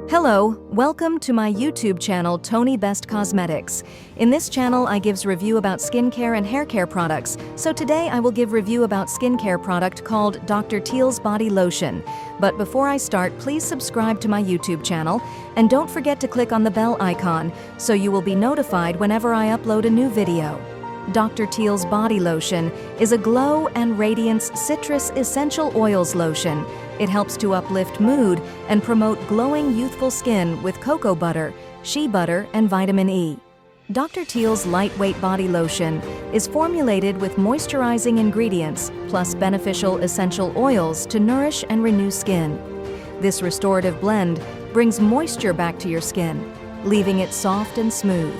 Hello, welcome to my YouTube channel Tony Best Cosmetics. In this channel I gives review about skincare and hair care products, so today I will give review about skincare product called Teal's Body Lotion. But before I start, please subscribe to my YouTube channel and don't forget to click on the bell icon so you will be notified whenever I upload a new video. Teal's Body Lotion is a glow and radiance citrus essential oils lotion. It helps to uplift mood and promote glowing youthful skin with cocoa butter, shea butter, and vitamin E. Teal's lightweight body lotion is formulated with moisturizing ingredients plus beneficial essential oils to nourish and renew skin. This restorative blend brings moisture back to your skin, leaving it soft and smooth.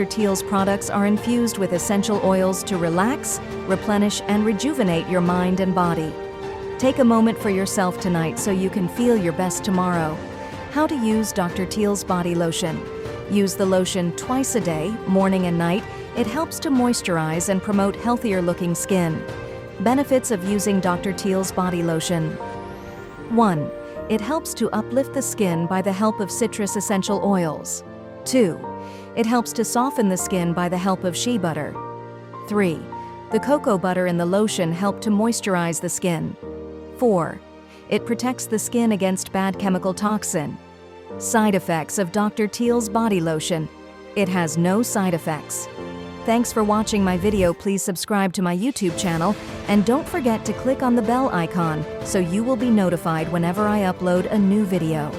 Teal's products are infused with essential oils to relax, replenish, and rejuvenate your mind and body. Take a moment for yourself tonight so you can feel your best tomorrow. How to use Teal's Body Lotion. Use the lotion twice a day, morning and night. It helps to moisturize and promote healthier-looking skin. Benefits of using Teal's Body Lotion. 1. It helps to uplift the skin by the help of citrus essential oils. 2. It helps to soften the skin by the help of shea butter. 3. The cocoa butter in the lotion help to moisturize the skin. 4. It protects the skin against bad chemical toxin. Side effects of Teal's Body Lotion. It has no side effects. Thanks for watching my video. Please subscribe to my YouTube channel and don't forget to click on the bell icon so you will be notified whenever I upload a new video.